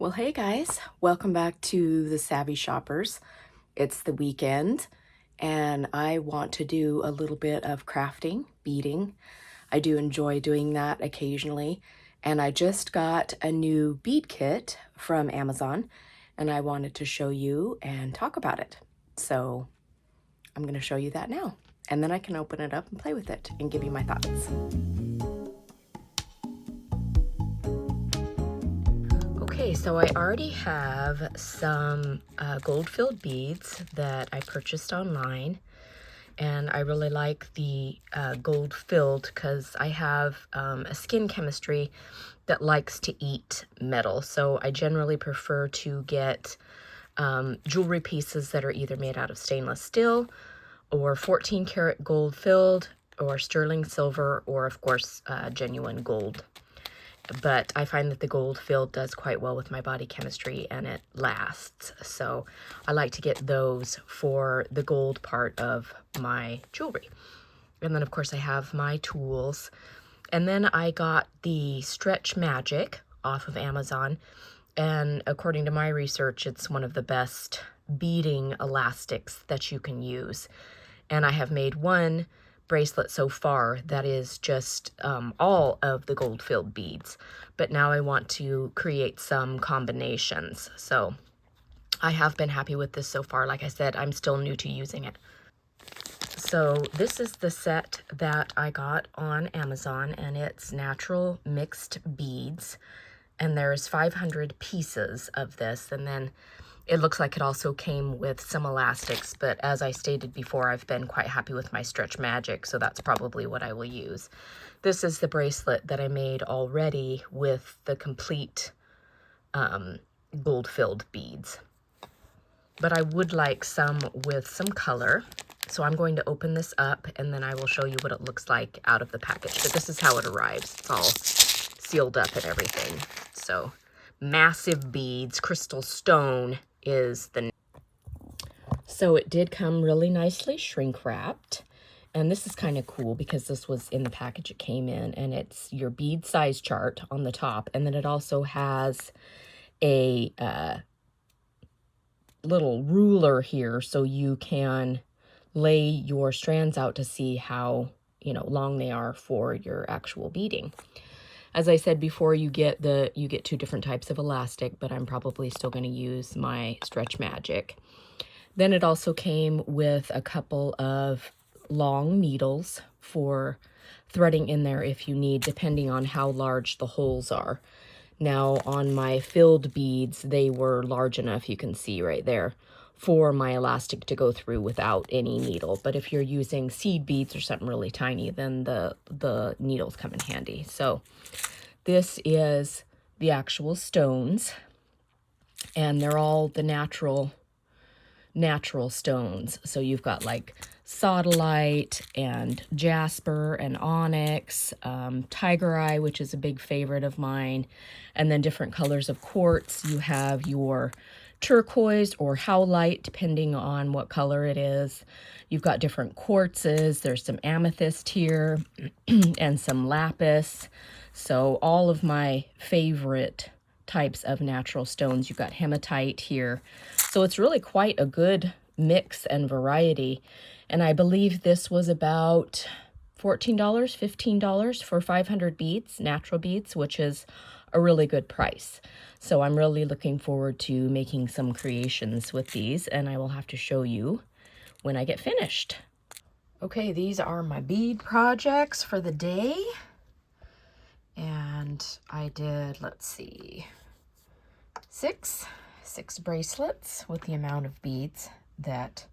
Well, hey guys, welcome back to the Savvy Shoppers. It's the weekend and I want to do a little bit of crafting, beading. I do enjoy doing that occasionally. And I just got a new bead kit from Amazon and I wanted to show you and talk about it. So I'm going to show you that now. And then I can open it up and play with it and give you my thoughts. Okay, so I already have some gold-filled beads that I purchased online, and I really like the gold-filled because I have a skin chemistry that likes to eat metal, so I generally prefer to get jewelry pieces that are either made out of stainless steel or 14 karat gold filled or sterling silver or of course genuine gold. But I find that the gold filled does quite well with my body chemistry and it lasts. So I like to get those for the gold part of my jewelry. And then of course I have my tools. And then I got the Stretch Magic off of Amazon. And according to my research, it's one of the best beading elastics that you can use. And I have made one bracelet so far that is just all of the gold filled beads, but now I want to create some combinations. So I have been happy with this so far. Like I said, I'm still new to using it. So this is the set that I got on Amazon, and it's natural mixed beads, and there's 500 pieces of this. And then it looks like it also came with some elastics, but as I stated before, I've been quite happy with my Stretch Magic, so that's probably what I will use. This is the bracelet that I made already with the complete gold-filled beads. But I would like some with some color, so I'm going to open this up, and then I will show you what it looks like out of the package. But this is how it arrives. It's all sealed up and everything. So, massive beads, crystal stone is the... So it did come really nicely shrink wrapped, and this is kind of cool because this was in the package it came in, and it's your bead size chart on the top, and then it also has a little ruler here so you can lay your strands out to see how long they are for your actual beading. As I said before, you get two different types of elastic, but I'm probably still going to use my Stretch Magic. Then it also came with a couple of long needles for threading in there if you need, depending on how large the holes are. Now, on my filled beads, they were large enough, you can see right there, for my elastic to go through without any needle. But if you're using seed beads or something really tiny, then the needles come in handy. So this is the actual stones, and they're all the natural stones. So you've got like sodalite and jasper and onyx, tiger eye, which is a big favorite of mine, and then different colors of quartz. You have your turquoise or howlite, depending on what color it is. You've got different quartzes. There's some amethyst here and some lapis. So all of my favorite types of natural stones. You've got hematite here. So it's really quite a good mix and variety. And I believe this was about $14, $15 for 500 beads, natural beads, which is a really good price. So I'm really looking forward to making some creations with these, and I will have to show you when I get finished. Okay, these are my bead projects for the day. And I did, let's see, six bracelets with the amount of beads that,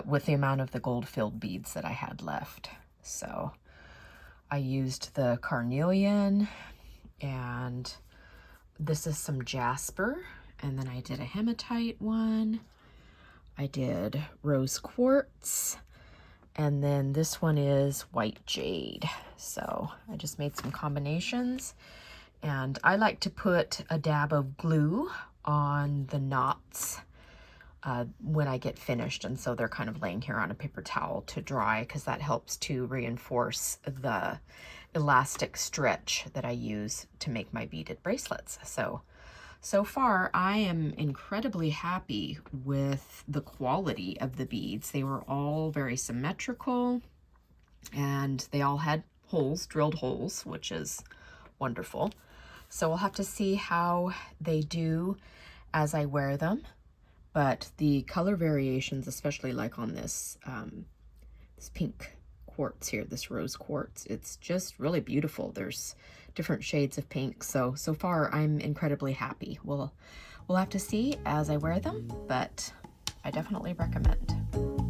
with the amount of the gold-filled beads that I had left. So I used the carnelian, and this is some jasper, and then I did a hematite one. I did rose quartz, and then this one is white jade. So I just made some combinations, and I like to put a dab of glue on the knots when I get finished, and so they're kind of laying here on a paper towel to dry because that helps to reinforce the elastic stretch that I use to make my beaded bracelets. So So far, I am incredibly happy with the quality of the beads. They were all very symmetrical, and they all had holes, drilled holes, which is wonderful. So we'll have to see how they do as I wear them. But the color variations, especially like on this, this pink quartz here, this rose quartz, it's just really beautiful. There's different shades of pink. So far I'm incredibly happy. We'll have to see as I wear them, but I definitely recommend.